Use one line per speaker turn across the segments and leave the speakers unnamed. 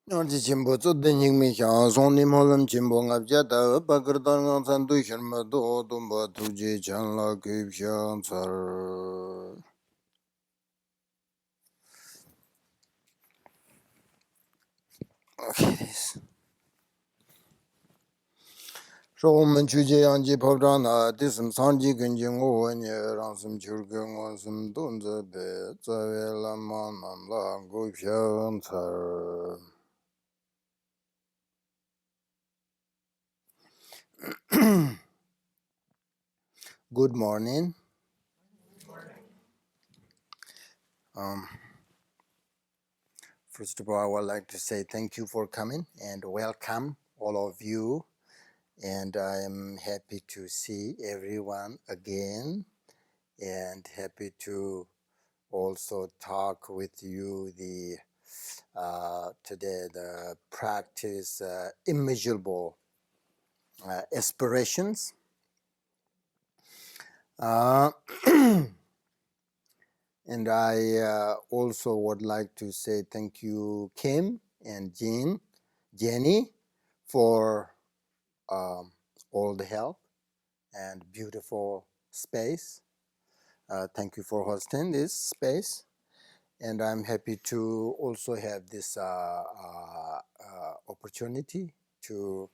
Nonji Chimbo to the Ningmi Shans only Molam Chimbo Abjata, Bakardan and Dushan do Dumba to J Chanla Kip Shansar. Okay. So Manchuji Anji Podana, Dism Sanji Gunjingo and Ransum Churgan was some Dunza Bed, Zavela Manam La Gushansar. Good morning. Um, First of all, I would like to say thank you for coming and welcome all of you. And I am happy to see everyone again and happy to also talk with you today the practice immeasurable aspirations. Uh, and I also would like to say thank you, Kim and Jenny, for all the help and beautiful space. Thank you for hosting this space. And I'm happy to also have this opportunity to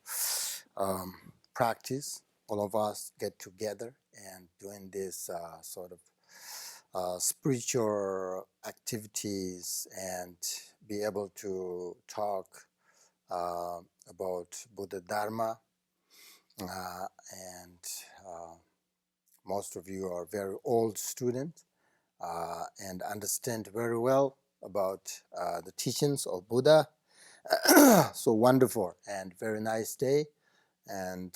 practice. All of us get together and doing this sort of spiritual activities and be able to talk about Buddha Dharma. And most of you are very old students and understand very well about the teachings of Buddha. So wonderful and very nice day and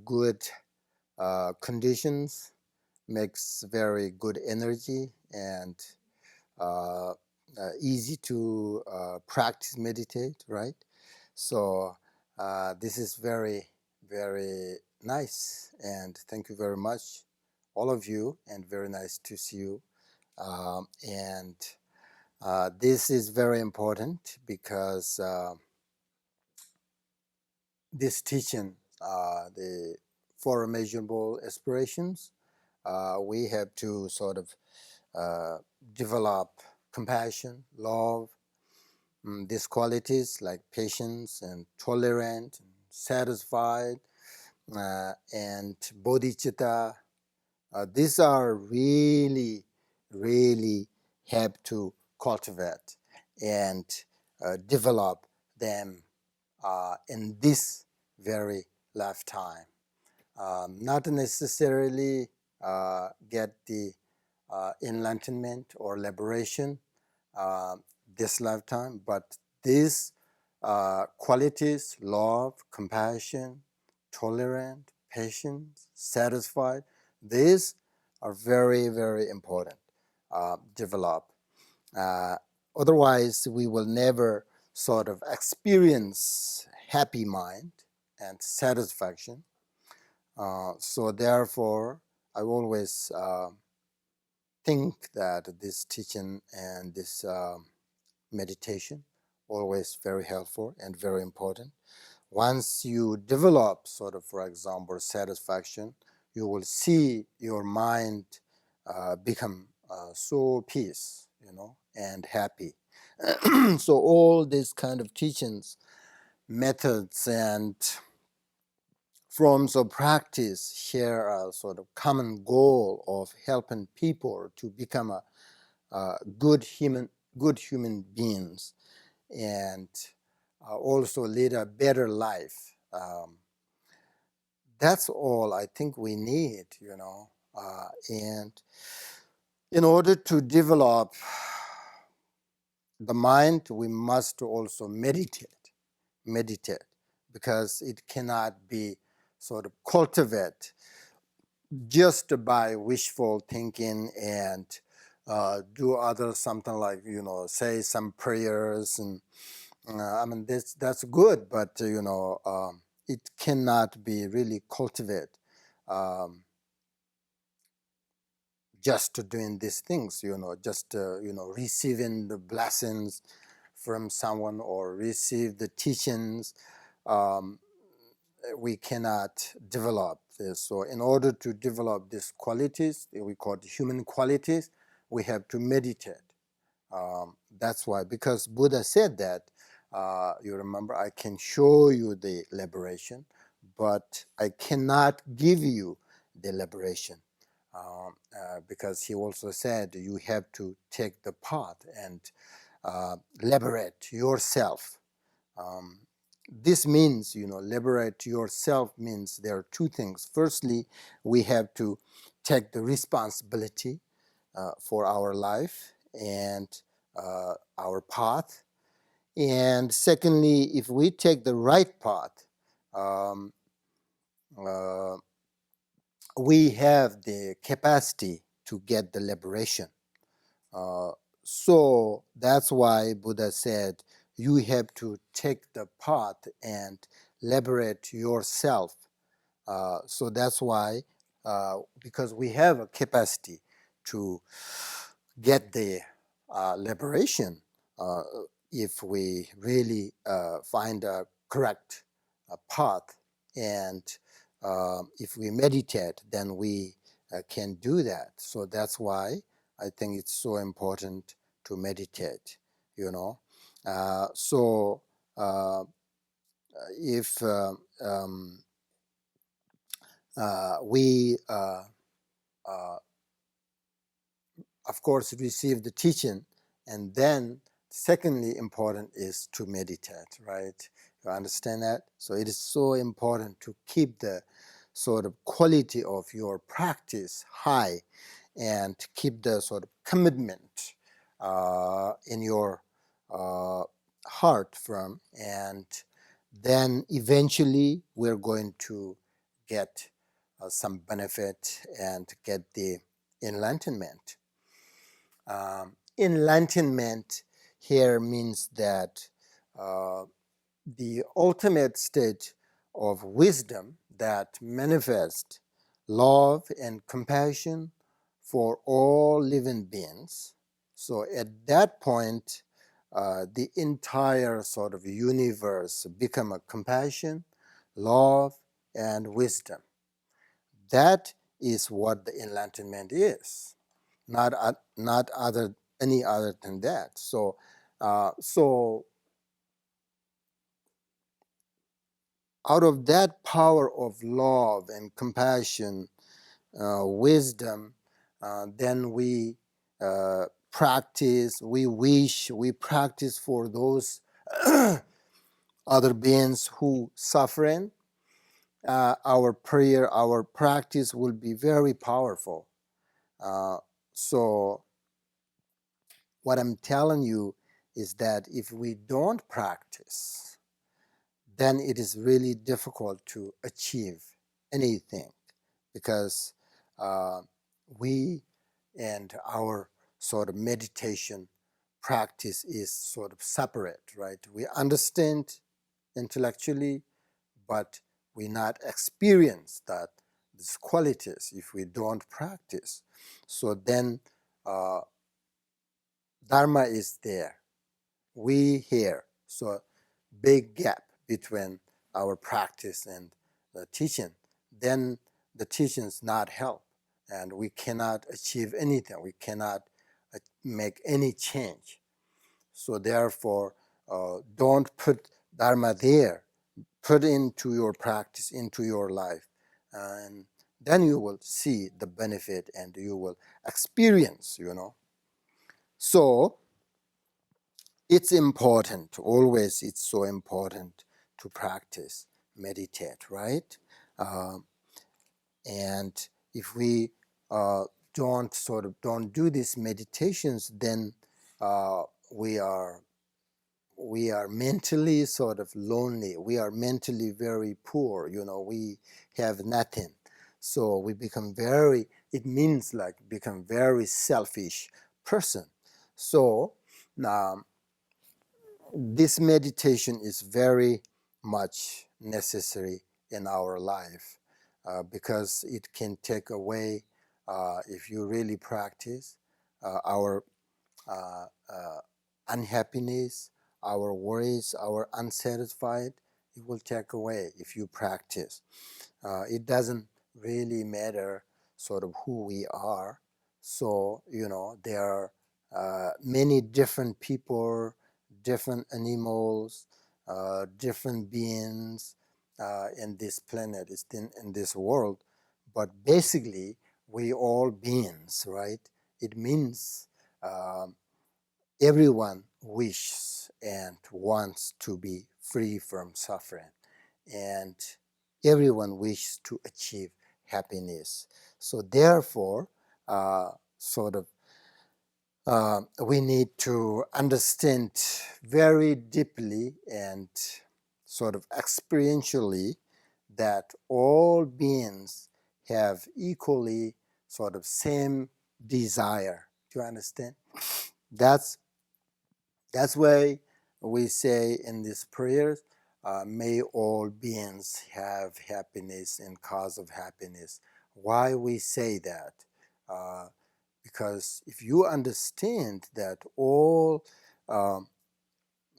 good conditions makes very good energy and uh, easy to practice meditate, right? So this is very, very nice and thank you very much, all of you, and very nice to see you. And this is very important because this teaching, the four measurable aspirations, we have to sort of develop compassion, love, these qualities like patience and tolerant, and satisfied, and bodhicitta. These are really, really have to cultivate and develop them in this very lifetime. Not necessarily get the enlightenment or liberation uh, this lifetime, but these qualities, love, compassion, tolerant, patient, satisfied, these are very, very important. Develop. Uh, Otherwise, we will never sort of experience happy mind and satisfaction. So therefore, I always think that this teaching and this meditation always very helpful and very important. Once you develop sort of, for example, satisfaction, you will see your mind become so peace, and happy. So all these kind of teachings, methods, and forms of practice share a sort of common goal of helping people to become a good human beings and also lead a better life. That's all I think we need, and in order to develop the mind, we must also meditate, because it cannot be sort of cultivated just by wishful thinking and do other something like say some prayers and I mean that's good, but it cannot be really cultivated um, just doing these things, just receiving the blessings from someone or receive the teachings, um, we cannot develop this. So in order to develop these qualities, we call it human qualities, we have to meditate. That's why, because Buddha said that, you remember, I can show you the liberation, but I cannot give you the liberation. Because he also said you have to take the path and liberate yourself. Um, this means, liberate yourself means there are two things. Firstly, we have to take the responsibility for our life and our path. And secondly, if we take the right path, um, uh, we have the capacity to get the liberation. Uh, so that's why Buddha said you have to take the path and liberate yourself. So that's why, because we have a capacity to get the liberation, uh, if we really find a correct path, and if we meditate, then we can do that. So that's why I think it's so important to meditate, you know. So if we of course receive the teaching, and then secondly important is to meditate, right? You understand that? So it is so important to keep the sort of quality of your practice high, and keep the sort of commitment in your uh, heart firm, and then eventually we're going to get some benefit and get the enlightenment. Enlightenment here means that uh, the ultimate state of wisdom that manifests love and compassion for all living beings. So at that point, the entire sort of universe become a compassion, love, and wisdom. That is what the enlightenment is, not any other than that. So out of that power of love and compassion, wisdom, then we practice, we practice for those other beings who suffering. Our prayer, our practice will be very powerful. So what I'm telling you is that if we don't practice, then it is really difficult to achieve anything, because uh, we and our sort of meditation practice is sort of separate, right? We understand intellectually, but we not experience that these qualities if we don't practice. So then uh, Dharma is there, we here. So big gap between our practice and the teaching. Then the teachings not help, and we cannot achieve anything. We cannot make any change. So therefore, don't put Dharma there. Put into your practice, into your life, and then you will see the benefit and you will experience, So it's important, always it's so important to practice, meditate, right? Um, and if we don't do these meditations, then uh, we are mentally sort of lonely. We are mentally very poor, we have nothing. So we become it means like become very selfish person. So now this meditation is very much necessary in our life, because it can take away, if you really practice, our uh, uh, unhappiness, our worries, our unsatisfied, it will take away if you practice. It doesn't really matter sort of who we are. So, there are many different people, different animals, different beings in this planet, in this world. But basically, we all beings, right? It means everyone wishes and wants to be free from suffering, and everyone wishes to achieve happiness. So therefore, sort of we need to understand very deeply and sort of experientially that all beings have equally sort of same desire. Do you understand? That's why we say in these prayers, may all beings have happiness and cause of happiness. Why we say that? Uh, because if you understand that all um,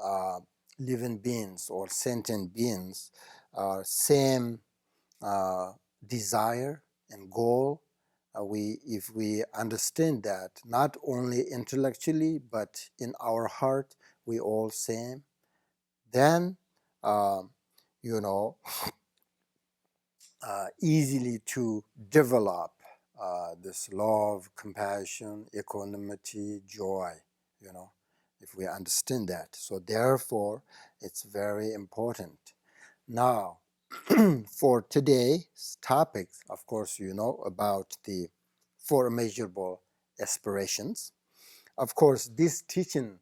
uh, living beings or sentient beings are same desire and goal, if we understand that not only intellectually but in our heart we all same, then um, you know easily to develop this love, compassion, equanimity, joy, you know, if we understand that. So therefore, it's very important. Now, for today's topics, of course, you know about the four measurable aspirations. Of course, these teachings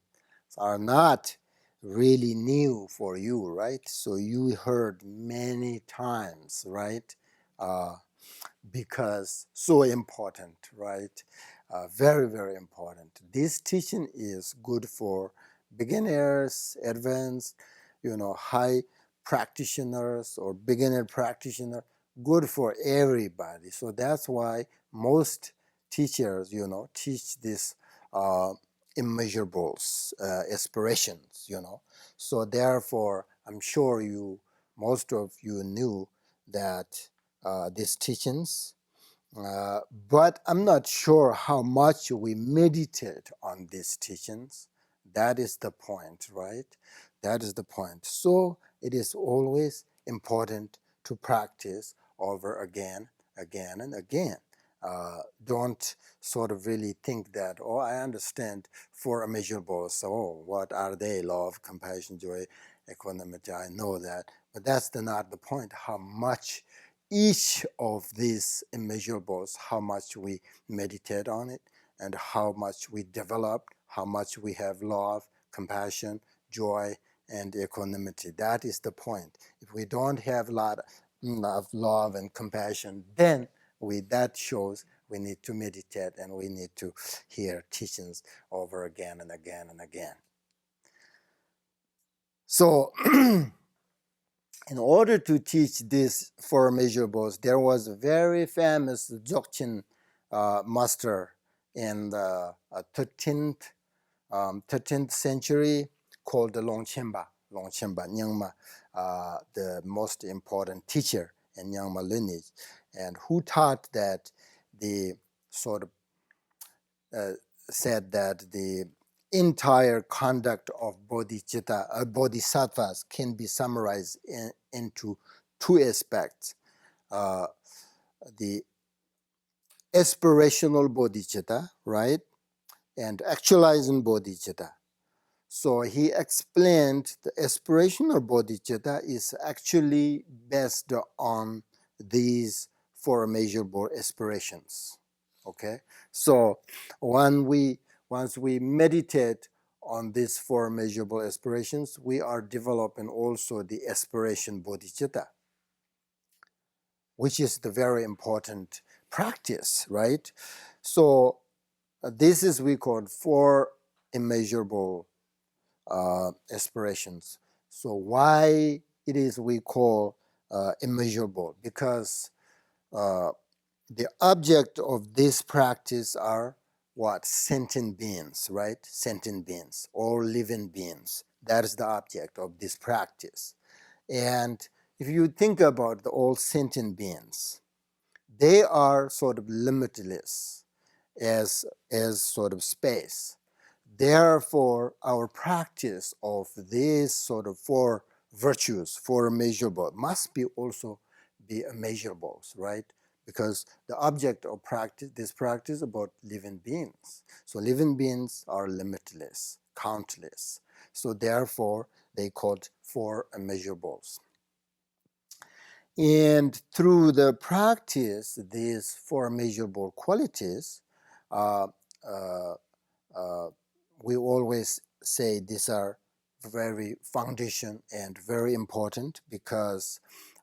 are not really new for you, right? So you heard many times, right? Uh, because so important, right? Very, very important. This teaching is good for beginners, advanced, high practitioners or beginner practitioner, good for everybody. So that's why most teachers, teach this uh, immeasurables, aspirations, So therefore, I'm sure most of you knew that these teachings, uh, but I'm not sure how much we meditate on these teachings. That is the point, right? That is the point. So it is always important to practice over again, again, and again. Don't sort of really think that, oh, I understand four immeasurables. So, what are they? Love, compassion, joy, equanimity. I know that. But that's not the point. How much each of these immeasurables, how much we meditate on it, and how much we develop, how much we have love, compassion, joy, and equanimity. That is the point. If we don't have a lot of love and compassion, then that shows we need to meditate and we need to hear teachings over again and again and again. So in order to teach these four measurables, there was a very famous Dzogchen master in the 13th century called the Longchenpa Nyingma, the most important teacher in Nyingma lineage, and who taught that the sort of uh, said that the entire conduct of bodhisattvas can be summarized into two aspects: uh, the aspirational bodhicitta, right, and actualizing bodhicitta. So he explained the aspirational bodhicitta is actually based on these four measurable aspirations. Okay, so once we meditate on these four measurable aspirations, we are developing also the aspiration bodhicitta, which is the very important practice, right? So this is we call four immeasurable aspirations. So why it is we call immeasurable? Because the object of this practice are what? Sentient beings, right? Sentient beings, all living beings. That is the object of this practice. And if you think about the all sentient beings, they are sort of limitless as sort of space. Therefore, our practice of these sort of four virtues, four immeasurable, must be also be immeasurables, right? Because the object of practice, this practice about living beings. So living beings are limitless, countless. So therefore, they called four immeasurables. And through the practice, these four measurable qualities, uh, uh, uh, we always say these are very foundation and very important because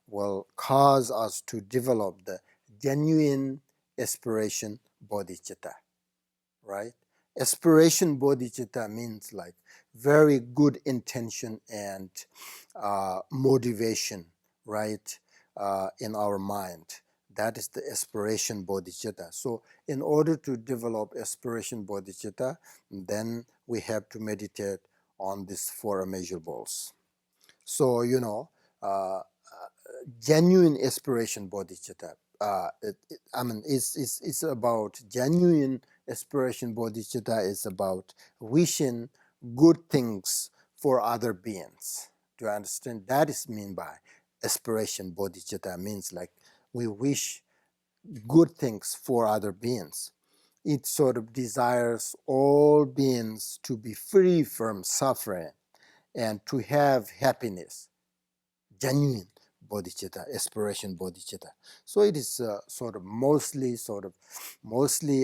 will cause us to develop the genuine aspiration bodhicitta, right? Aspiration bodhicitta means like very good intention and motivation, right, in our mind. That is the aspiration bodhicitta. So in order to develop aspiration bodhicitta, then we have to meditate on these four immeasurables. So, genuine aspiration bodhicitta. I mean, it's about genuine aspiration bodhicitta is about wishing good things for other beings. Do you understand? That is mean by aspiration bodhicitta means like we wish good things for other beings. It sort of desires all beings to be free from suffering and to have happiness, genuine bodhicitta, aspiration bodhicitta. So it is mostly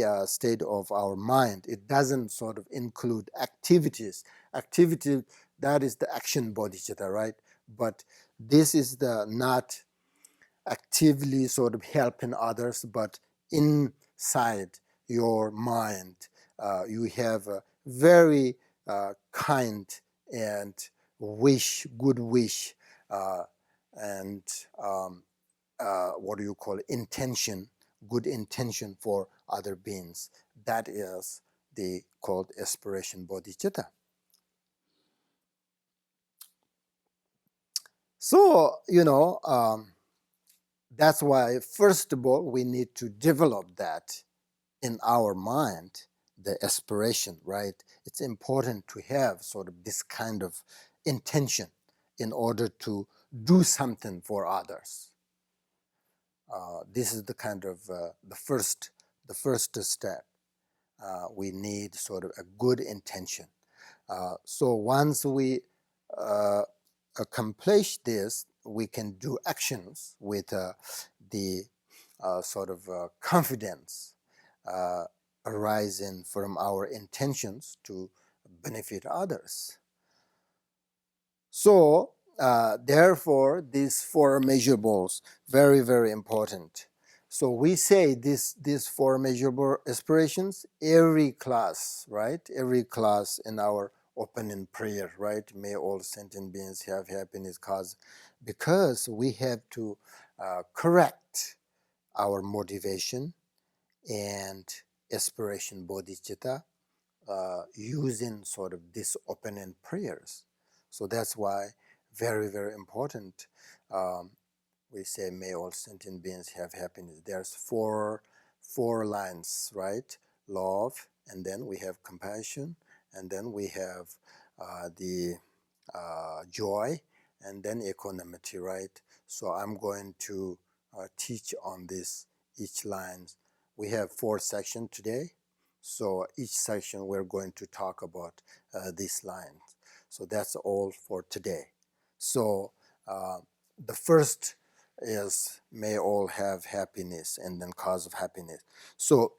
a state of our mind. It doesn't sort of include activities. Activity, that is the action bodhicitta, right? But this is the not actively sort of helping others, but inside your mind, you have a very kind and good wish, uh, and what do you call it? Intention, good intention for other beings. That is the called aspiration bodhicitta. So, that's why, first of all, we need to develop that in our mind, the aspiration, right? It's important to have sort of this kind of intention in order to do something for others. This is the kind of the first step. We need sort of a good intention. So once we uh, accomplish this, we can do actions with the sort of confidence uh, arising from our intentions to benefit others. So, therefore, these four measurables, very, very important. So we say these four measurable aspirations every class, right? Every class in our opening prayer, right? May all sentient beings have happiness, because we have to correct our motivation and aspiration bodhicitta using sort of this open-end prayers. So that's why very, very important. Um, we say, may all sentient beings have happiness. There's four lines, right? Love, and then we have compassion, and then we have the joy, and then equanimity, right? So I'm going to teach on this each line. We have 4 sections today. So each section we're going to talk about these lines. So that's all for today. So the first is may all have happiness, and then cause of happiness. So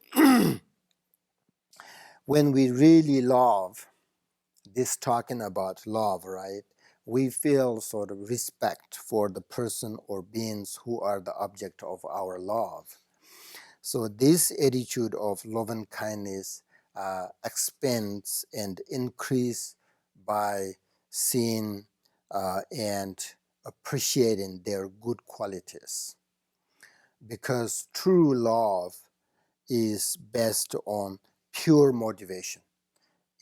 when we really love, this talking about love, right? We feel sort of respect for the person or beings who are the object of our love. So this attitude of love and kindness expands and increase by seeing and appreciating their good qualities. Because true love is based on pure motivation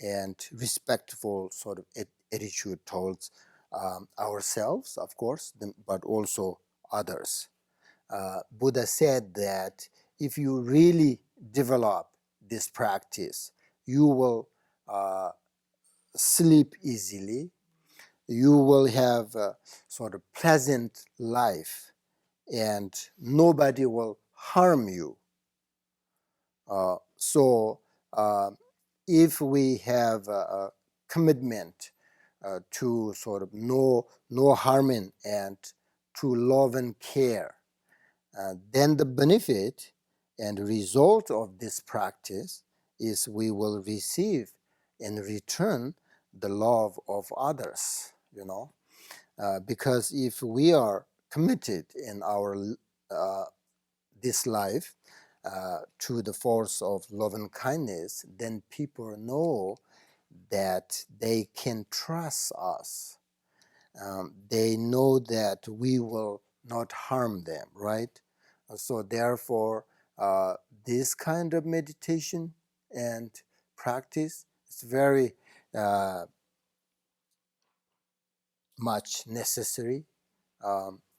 and respectful sort of attitude towards ourselves, of course, but also others. Buddha said that if you really develop this practice, you will sleep easily, you will have a sort of pleasant life, and nobody will harm you. So if we have a commitment to sort of no harming and to love and care, then the benefit and result of this practice is we will receive in return the love of others, because if we are committed in our this life to the force of love and kindness, then people know that they can trust us. They know that we will not harm them, right? So therefore, this kind of meditation and practice is very much necessary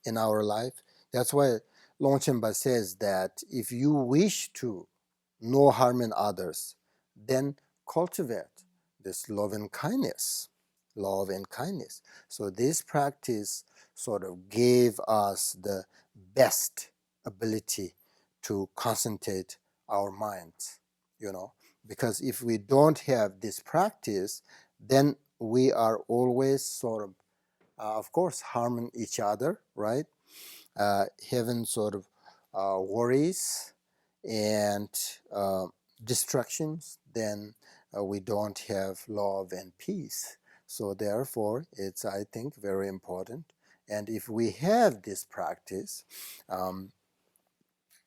in our life. That's why Longchenpa says that if you wish to no harm in others, then cultivate this love and kindness. Love and kindness. So this practice sort of gave us the best ability to concentrate our minds, because if we don't have this practice, then we are always sort of course, harming each other, right? Having sort of worries and distractions, then we don't have love and peace. So therefore, it's, I think, very important. And if we have this practice,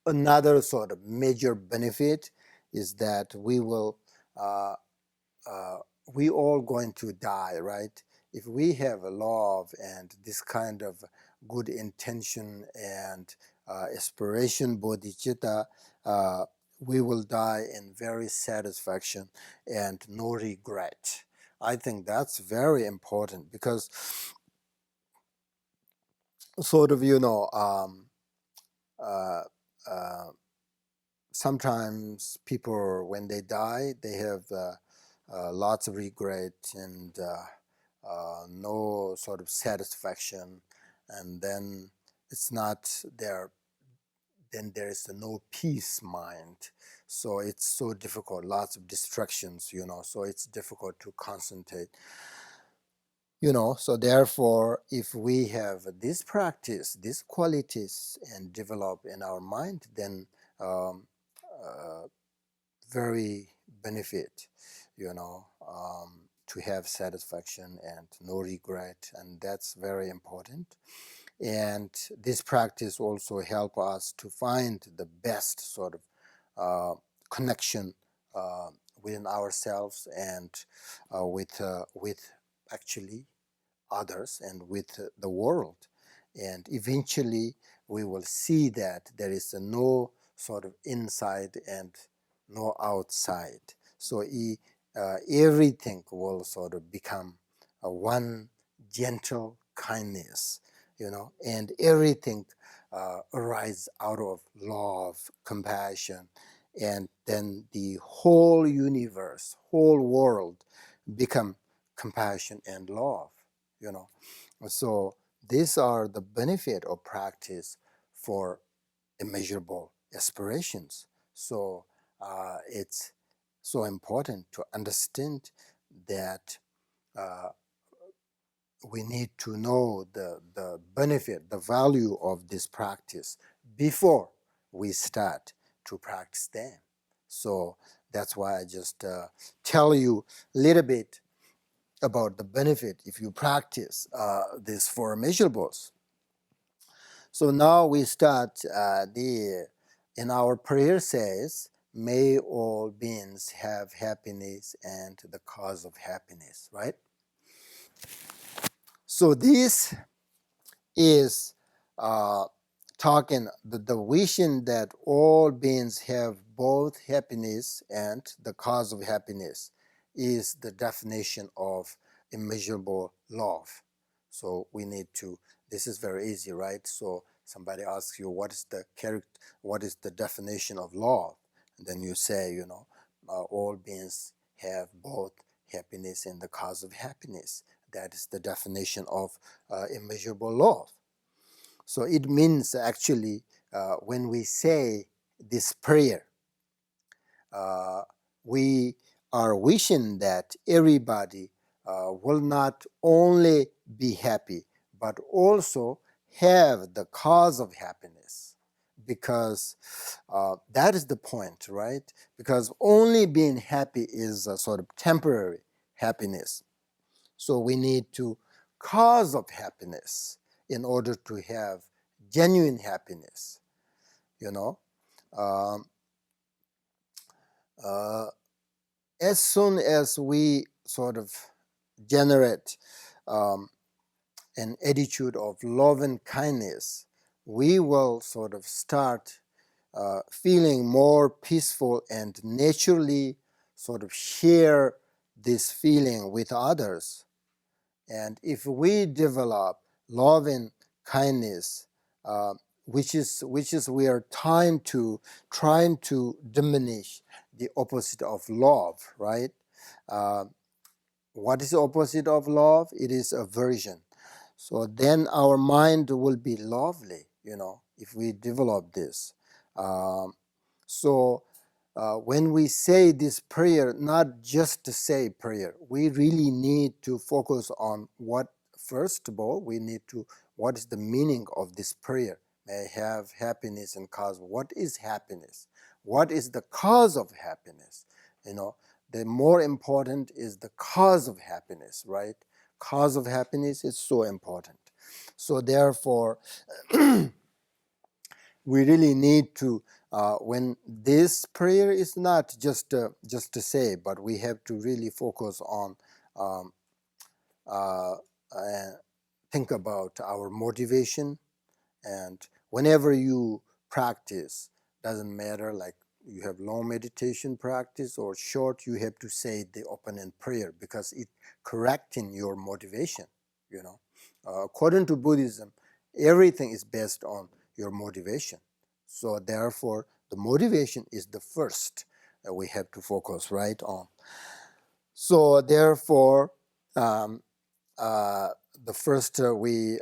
another sort of major benefit is that we will uh, we all going to die, right? If we have a love and this kind of good intention and aspiration, bodhicitta, we will die in very satisfaction and no regret. I think that's very important because sort of, uh, uh, sometimes people, when they die, they have lots of regret and no sort of satisfaction, and then it's not there. Then there is no peace mind. So it's so difficult. Lots of distractions, So it's difficult to concentrate. So therefore, if we have this practice, these qualities, and develop in our mind, then um, very benefit, to have satisfaction and no regret, and that's very important. And this practice also help us to find the best sort of connection within ourselves and with actually others and with the world. And eventually we will see that there is no sort of inside and no outside. So everything will sort of become a one gentle kindness, and everything arise out of love, compassion, and then the whole universe, whole world become compassion and love, you know. So these are the benefit of practice for immeasurable aspirations. So it's so important to understand that uh, we need to know the benefit, the value of this practice before we start to practice them. So that's why I just tell you a little bit about the benefit if you practice these four measurables. So now we start in our prayer says, may all beings have happiness and the cause of happiness, right? So this is talking the wishing that all beings have both happiness and the cause of happiness is the definition of immeasurable love. So we need to, this is very easy, right? So somebody asks you, what is the character, what is the definition of love? And then you say, all beings have both happiness and the cause of happiness. That is the definition of immeasurable love. So it means actually when we say this prayer, uh, we are wishing that everybody will not only be happy, but also have the cause of happiness. Because that is the point, right? Because only being happy is a sort of temporary happiness. So we need to cause of happiness in order to have genuine happiness, you know. Um, uh, as soon as we sort of generate um, an attitude of love and kindness, we will sort of start feeling more peaceful and naturally sort of share this feeling with others. And if we develop love and kindness, uh, which is we are trying to diminish the opposite of love, right? Uh, what is the opposite of love? It is aversion. So then our mind will be lovely, if we develop this. Um, so when we say this prayer, not just to say prayer, we really need to focus on what, first of all, what is the meaning of this prayer? May I have happiness and cause. What is happiness? What is the cause of happiness? The more important is the cause of happiness, right? Cause of happiness is so important. So therefore, we really need to, when this prayer is not just to say, but we have to really focus on, um, uh, think about our motivation. And whenever you practice, doesn't matter, like you have long meditation practice or short, you have to say the opening prayer because it correcting your motivation. According to Buddhism, everything is based on your motivation. So therefore, the motivation is the first that we have to focus right on. So therefore, um, uh, the first we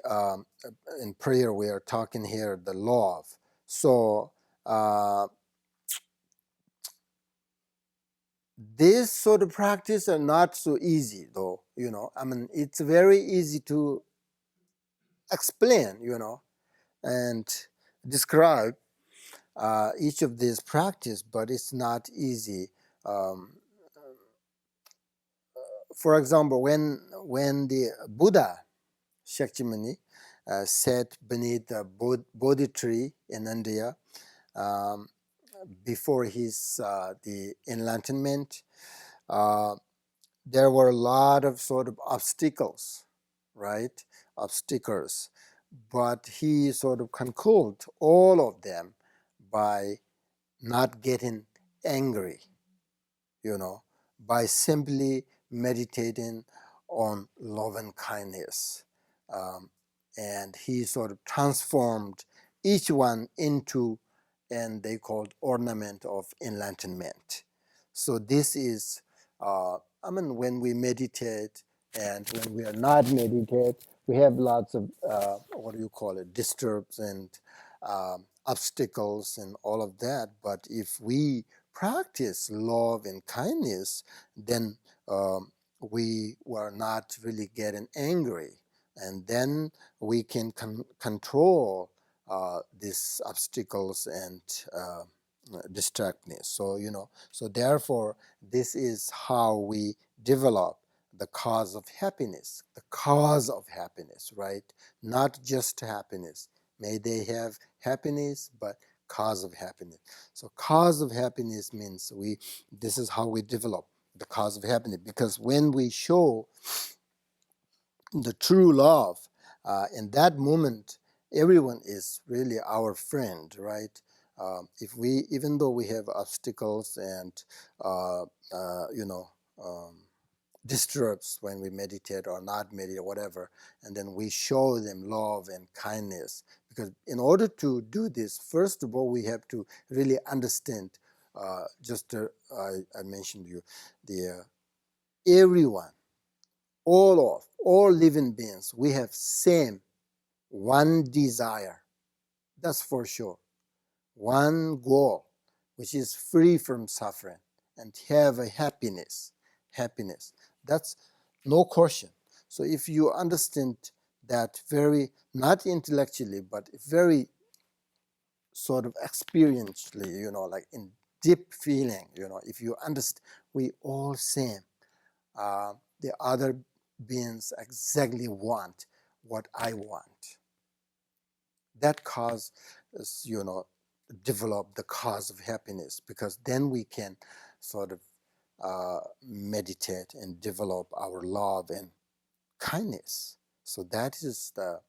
in prayer we are talking here the love. So this sort of practice are not so easy though. It's very easy to explain, and describe each of these practice, but it's not easy. Um, for example, when the Buddha Shakyamuni sat beneath the Bodhi tree in India um, before his the enlightenment, uh, there were a lot of sort of obstacles, right? Obstacles, but he sort of conquered all of them by not getting angry, by simply meditating on love and kindness. Um, and he sort of transformed each one into, and they called ornament of enlightenment. So this is, when we meditate and when we are not meditate, we have lots of, what do you call it, disturbs and obstacles and all of that. But if we practice love and kindness, then we were not really getting angry. And then we can control these obstacles and distractness. So therefore, this is how we develop the cause of happiness, right? Not just happiness. May they have happiness, but cause of happiness. So cause of happiness means this is how we develop the cause of happiness, because when we show the true love, in that moment, everyone is really our friend, right? If we, even though we have obstacles and uh, you know, um, disturbs when we meditate or not meditate or whatever, and then we show them love and kindness. Because in order to do this, first of all, we have to really understand, I mentioned you, the everyone, all living beings, we have same one desire, that's for sure, one goal, which is free from suffering and have a happiness. That's no question. So if you understand that very, not intellectually, but very sort of experientially, like in deep feeling, if you understand, we all same. The other beings exactly want what I want. That cause is, develop the cause of happiness, because then we can sort of meditate and develop our love and kindness. So that is the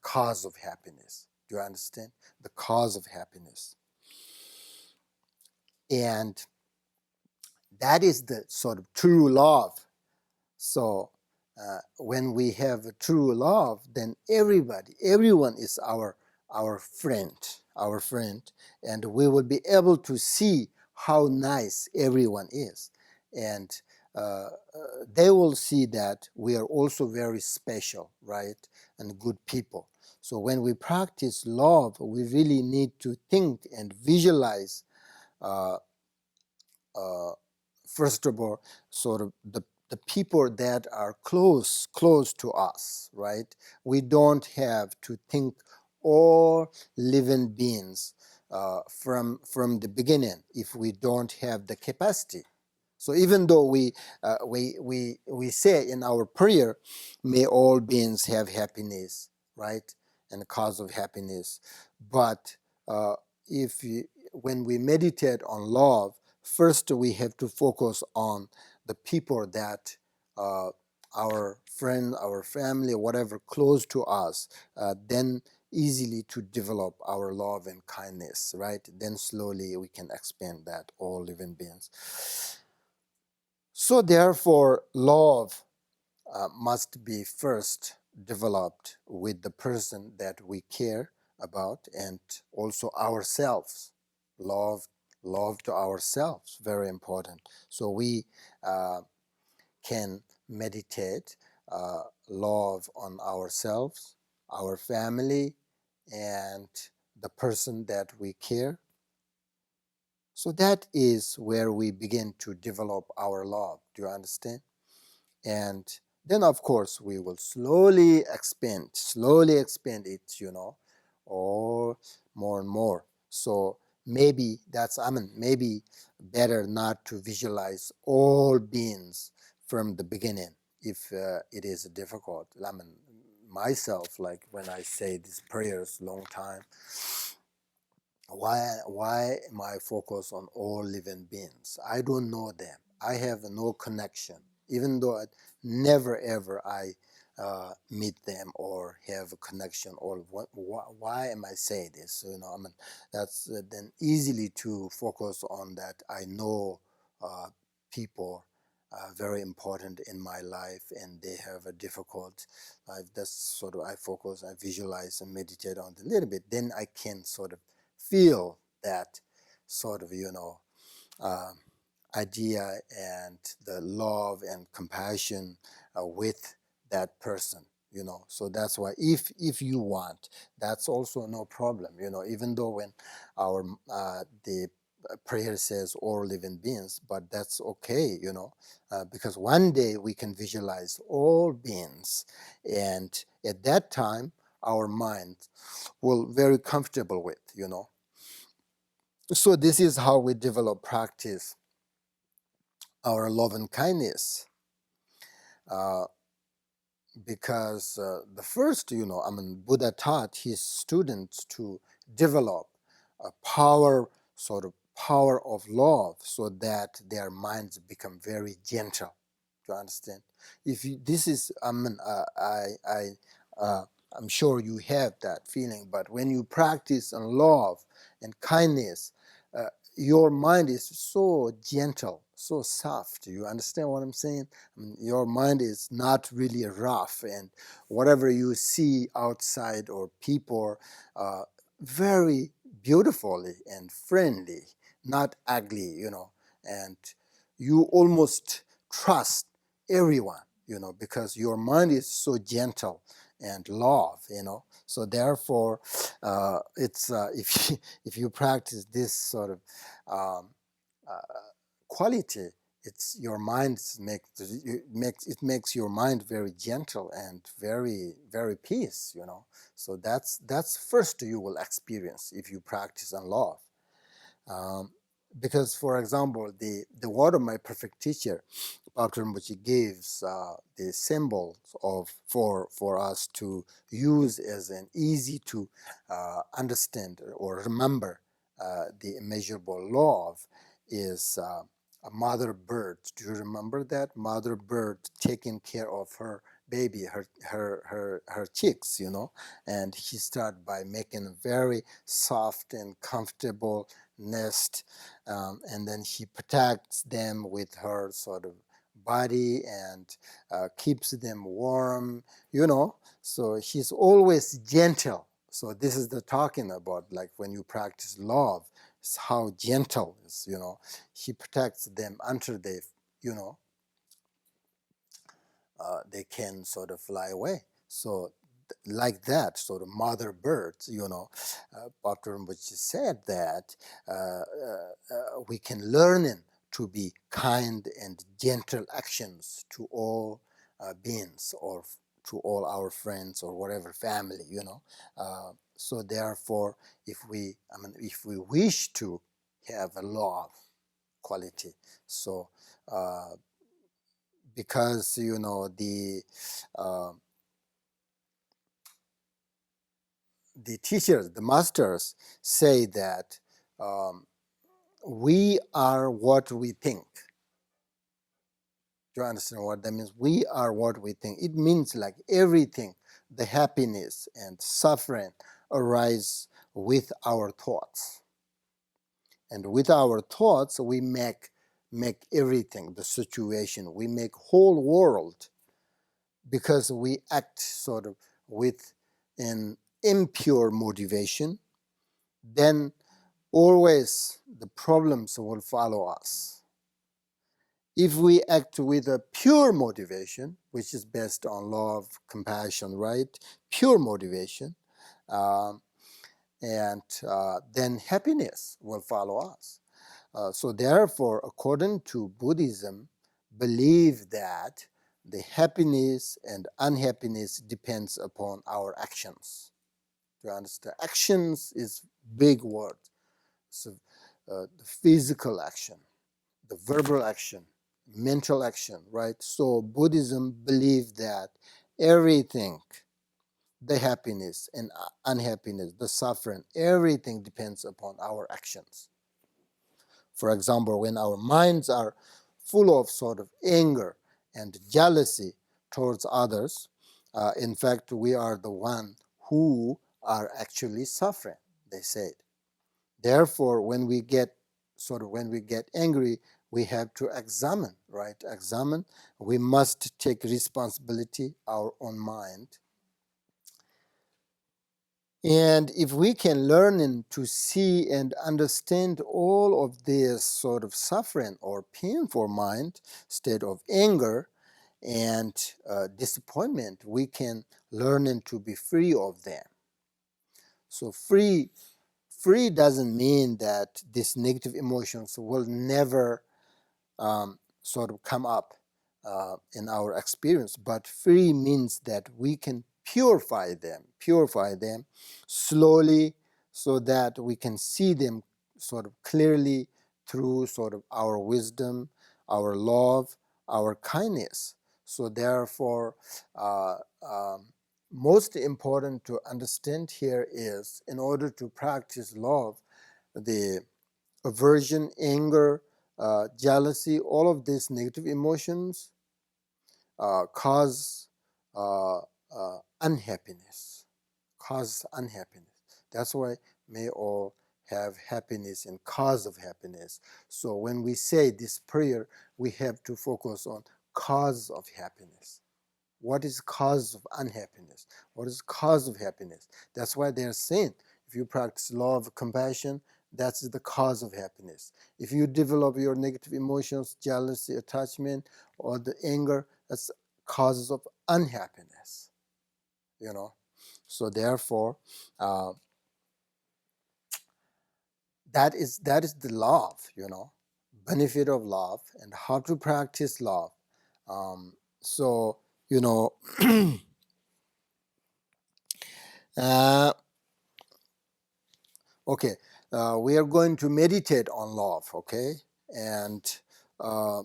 cause of happiness. Do you understand? The cause of happiness. And that is the sort of true love. So when we have a true love, then everyone is our friend, and we will be able to see how nice everyone is, and they will see that we are also very special, right, and good people. So when we practice love, we really need to think and visualize, uh, uh, first of all, sort of the people that are close to us, right? We don't have to think all living beings from the beginning if we don't have the capacity. So even though we say in our prayer, may all beings have happiness, right, and the cause of happiness, but if you, when we meditate on love, first we have to focus on the people that our friend, our family, whatever close to us, then easily to develop our love and kindness, right? Then slowly we can expand that all living beings. So therefore, love must be first developed with the person that we care about, and also ourselves. Love, love to ourselves, very important. So we can meditate love on ourselves, our family, and the person that we care. So that is where we begin to develop our love. Do you understand? And then, of course, we will slowly expand it, or more and more. So maybe maybe better not to visualize all beings from the beginning if it is difficult. Myself, like when I say these prayers long time, why am I focused on all living beings? I don't know them. I have no connection, even though I never ever I meet them or have a connection. Or why am I saying this? That's then easily to focus on that. I know people very important in my life, and they have a difficult life. That's sort of I focus, I visualize and meditate on it a little bit. Then I can sort of feel that sort of uh, idea and the love and compassion with that person. So that's why if you want, that's also no problem. Even though when our the prayer says all living beings, but that's okay. Because one day we can visualize all beings, and at that time our mind will very comfortable with. So this is how we develop practice our love and kindness, uh, because the first, Buddha taught his students to develop a power of love, so that their minds become very gentle. Do you understand? If you, this is, I'm sure you have that feeling, but when you practice on love and kindness, your mind is so gentle, so soft. You understand what I'm saying? I mean, your mind is not really rough, and whatever you see outside or people, very beautifully and friendly, not ugly, and you almost trust everyone, because your mind is so gentle and love, So therefore, it's if you practice this sort of um, uh, quality, it's your mind makes your mind very gentle and very very peace. So that's first you will experience if you practice and love. Um, because, for example, the word of my perfect teacher, Dr. Rinpoche, gives the symbols for us to use as an easy to understand or remember the immeasurable law of is a mother bird. Do you remember that mother bird taking care of her baby, her chicks, and she started by making a very soft and comfortable nest, and then she protects them with her sort of body and keeps them warm, so she's always gentle. So this is the talking about, like when you practice love, it's how gentle is, she protects them until you know they can sort of fly away. So like that, sort of mother birds, Dr. Rinpoche said that we can learn to be kind and gentle actions to all beings, or to all our friends or whatever family, so therefore, if we wish to have a love quality, so because uh, the teachers, the masters say that um, we are what we think. Do you understand what that means? We are what we think. It means like everything, the happiness and suffering arise with our thoughts. And with our thoughts, we make everything, the situation, we make whole world, because we act sort of with an impure motivation, then always the problems will follow us. If we act with a pure motivation, which is based on love, compassion, right? Pure motivation, um, and then happiness will follow us. So therefore, according to Buddhism, believe that the happiness and unhappiness depends upon our actions. Do you understand? Actions is big word. So the physical action, the verbal action, mental action, right? So Buddhism believes that everything, the happiness and unhappiness, the suffering, everything depends upon our actions. For example, when our minds are full of sort of anger and jealousy towards others, in fact, we are the one who are actually suffering, they said. Therefore, when we get angry, we have to examine, right? Examine. We must take responsibility, our own mind. And if we can learn to see and understand all of this sort of suffering or painful mind, state of anger and disappointment, we can learn to be free of them. So free doesn't mean that these negative emotions will never sort of come up in our experience, but free means that we can purify them slowly, so that we can see them sort of clearly through sort of our wisdom, our love, our kindness. So therefore, uh, um, most important to understand here is, in order to practice love, the aversion, anger, jealousy, all of these negative emotions cause uh, unhappiness. Cause unhappiness. That's why may all have happiness and cause of happiness. So when we say this prayer, we have to focus on cause of happiness. What is cause of unhappiness? What is cause of happiness? That's why they're saying, if you practice law of compassion, that's the cause of happiness. If you develop your negative emotions, jealousy, attachment, or the anger, that's causes of unhappiness. So therefore, uh, that is the love. Benefit of love and how to practice love. So you know. uh, Okay, we are going to meditate on love, okay, and uh,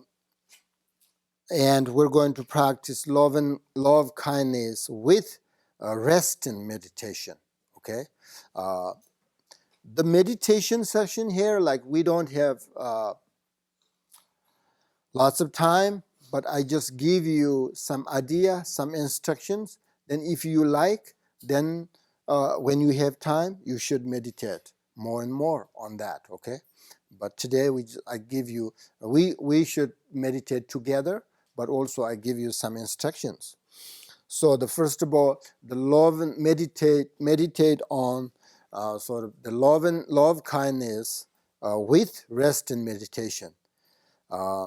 and we're going to practice love kindness with rest in meditation, okay. Uh, the meditation session here, like we don't have lots of time, but I just give you some idea, some instructions. Then if you like, then when you have time, you should meditate more and more on that, okay? But today I give you, we should meditate together, but also I give you some instructions. So the first of all, the love and meditate on sort of the love kindness with rest and meditation. Uh,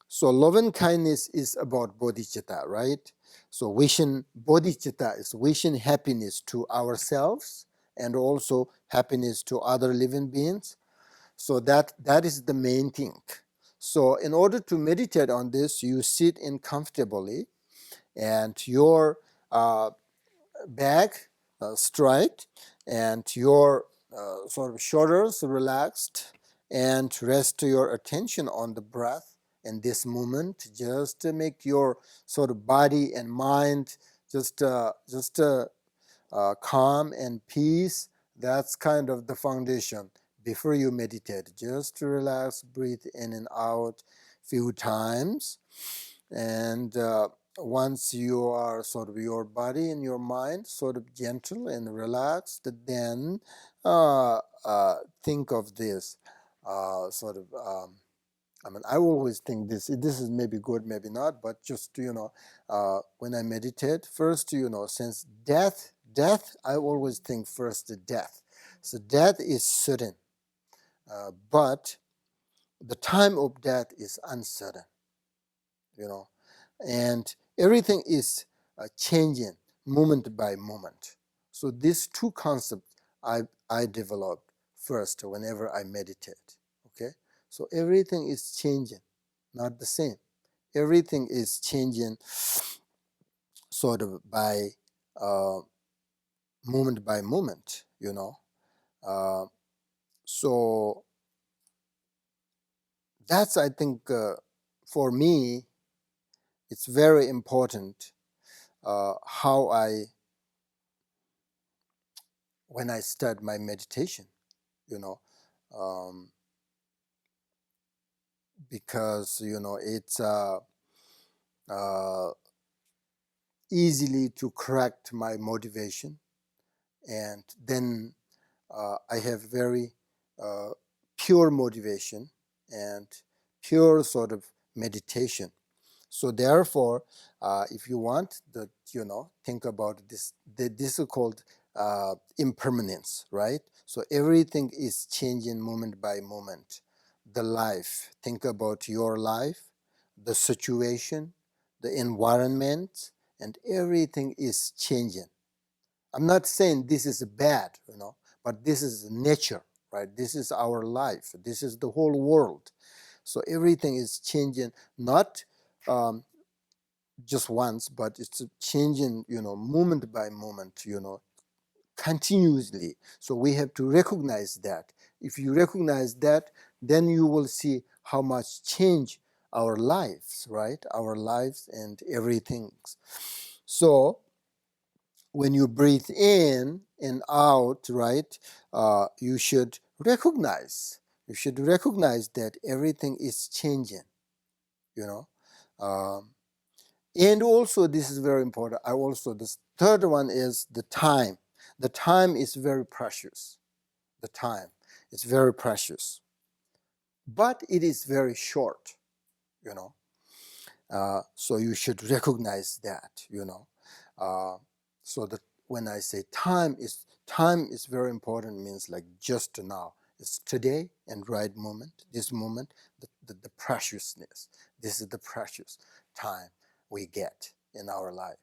so loving kindness is about bodhicitta, right? So wishing bodhicitta is wishing happiness to ourselves and also happiness to other living beings. So that is the main thing. So in order to meditate on this, you sit in comfortably and your back straight and your sort of shoulders relaxed, and rest your attention on the breath in this moment. Just to make your sort of body and mind just calm and peace. That's kind of the foundation before you meditate. Just to relax, breathe in and out few times, and once you are sort of your body and your mind sort of gentle and relaxed, then think of this sort of I mean, I always think this is maybe good, maybe not, but just when I meditate, first since death, I always think first the death. So death is certain, but the time of death is uncertain. And everything is changing moment by moment. So these two concepts I developed first whenever I meditate. Okay, so everything is changing, not the same. Everything is changing, sort of uh, by moment. Uh, so that's, I think, for me, it's very important how when I start my meditation, you know, um, because it's uh, easily to correct my motivation, and then I have very uh, pure motivation and pure sort of meditation. So therefore, if you want that, think about this. This is called impermanence, right? So everything is changing moment by moment. The life, think about your life, the situation, the environment, and everything is changing. I'm not saying this is bad, but this is nature, right? This is our life. This is the whole world. So everything is changing, not um, just once, but it's changing, moment by moment, continuously. So we have to recognize that. If you recognize that, then you will see how much change our lives, right? Our lives and everything. So when you breathe in and out, right, you should recognize. You should recognize that everything is changing, you know. Um, And also, this is very important. This third one is the time. The time is very precious. The time. It's very precious. But it is very short, you know. So you should recognize that, you know. So that when I say time is very important, means like just now. It's today and right moment, this moment, the preciousness. This is the precious time we get in our life.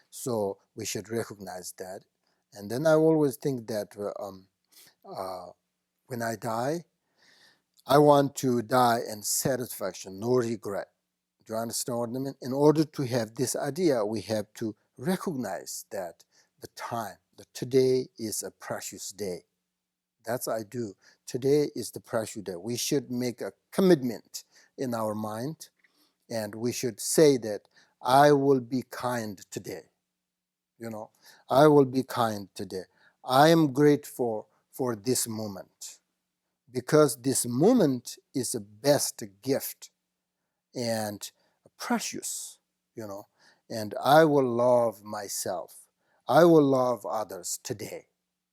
So we should recognize that. And then I always think that when I die, I want to die in satisfaction, no regret. Do you understand what I mean? In order to have this idea, we have to recognize that the time, that today is a precious day. That's what I do. Today is the precious day. We should make a commitment in our mind, and we should say that I will be kind today. You know, I will be kind today. I am grateful for this moment, because this moment is the best gift and precious, you know. And I will love myself. I will love others today,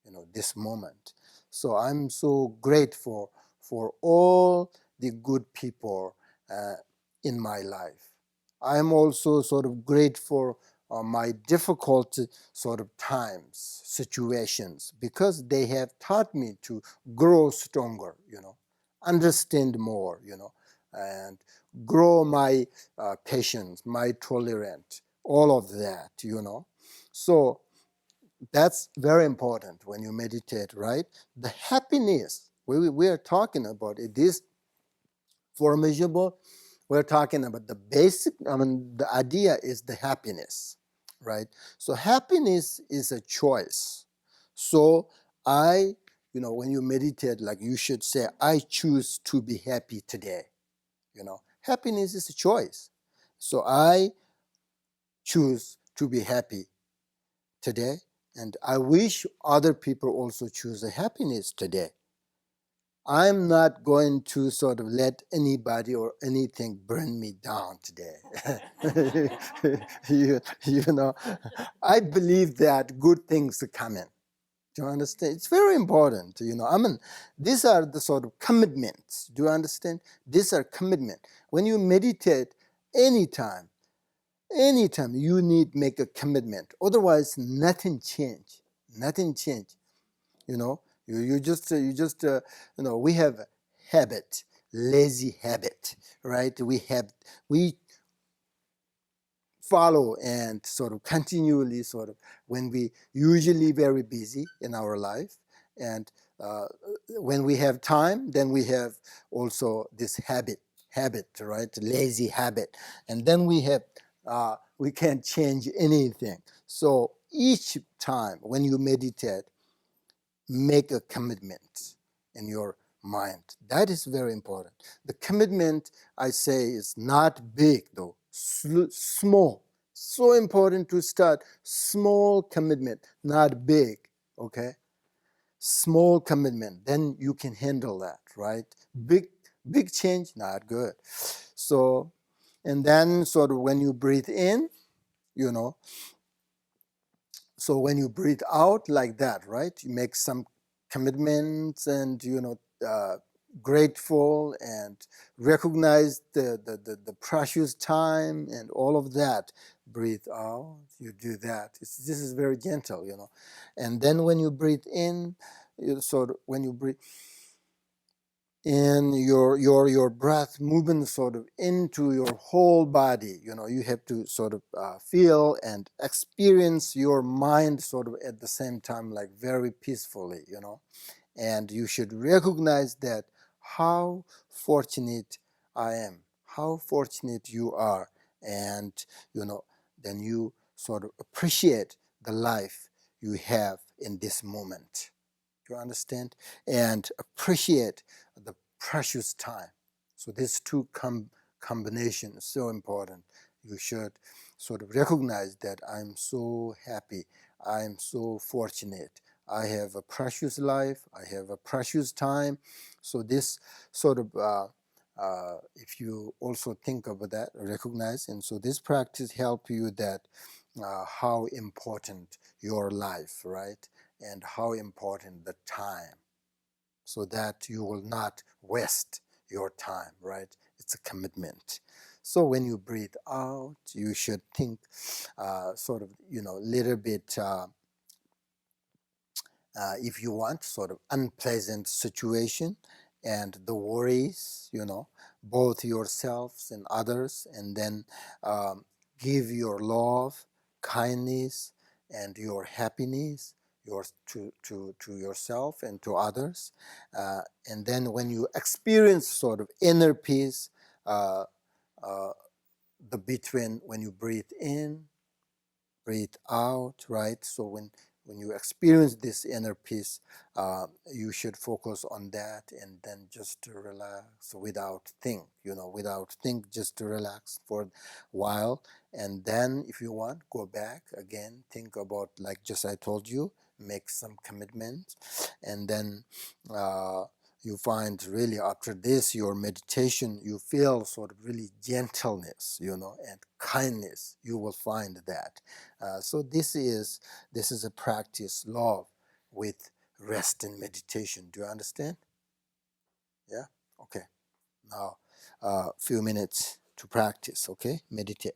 you know, this moment. So I'm so grateful for all the good people uh, in my life. I'm also sort of grateful on my difficult sort of times, situations, because they have taught me to grow stronger, you know, understand more, you know, and grow my patience, my tolerance, all of that, you know. So that's very important when you meditate, right? The happiness we are talking about, it is formidable. We're talking about the basic, the idea is the happiness, right? So happiness is a choice. So when you meditate, like you should say, I choose to be happy today. You know, happiness is a choice. So I choose to be happy today, and I wish other people also choose a happiness today. I'm not going to sort of let anybody or anything bring me down today. you know, I believe that good things are coming. Do you understand? It's very important, you know. I mean, these are the sort of commitments. Do you understand? These are commitment. When you meditate, anytime you need make a commitment. Otherwise, nothing change. Nothing change. You know, you just we have habit, lazy habit, right? We follow and sort of continually sort of, when we usually very busy in our life, and uh, when we have time, then we have also this habit, right? Lazy habit. And then we can't change anything. So each time when you meditate, make a commitment in your mind. That is very important. The commitment, I say, is not big though, small. So important to start small commitment, not big, okay? Small commitment, then you can handle that, right? Big change, not good. So, and then sort of when you breathe in, you know, so when you breathe out like that, right, you make some commitments, and grateful, and recognize the precious time and all of that. Breathe out, you do that. This is very gentle, you know. And then when you breathe in, when you breathe in, your breath moving sort of into your whole body, you know, you have to sort of feel and experience your mind sort of at the same time, like very peacefully, you know. And you should recognize that how fortunate I am, how fortunate you are, and you know, then you sort of appreciate the life you have in this moment. You understand? And appreciate the precious time. So these two combinations so important. You should sort of recognize that I'm so happy, I'm so fortunate, I have a precious life, I have a precious time. So this sort of if you also think about that, recognize, and so this practice help you that how important your life, right? And how important the time. so that you will not waste your time, right? It's a commitment. So when you breathe out, you should think sort of, little bit, if you want, sort of unpleasant situation and the worries, both yourselves and others, and then um, give your love, kindness, and your happiness to yourself and to others. And then when you experience sort of inner peace, uh, uh, the between when you breathe in, breathe out, right? So when you experience this inner peace, you should focus on that, and then just to relax without think, without think, just to relax for a while. And then if you want, go back again, think about, like just I told you, make some commitments. And then you find really after this, your meditation, you feel sort of really gentleness, and kindness. You will find that. So this is a practice, love with rest and meditation. Do you understand? Yeah. Okay. Now, few minutes to practice. Okay, meditate.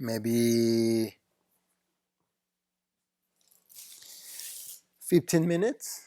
Maybe 15 minutes.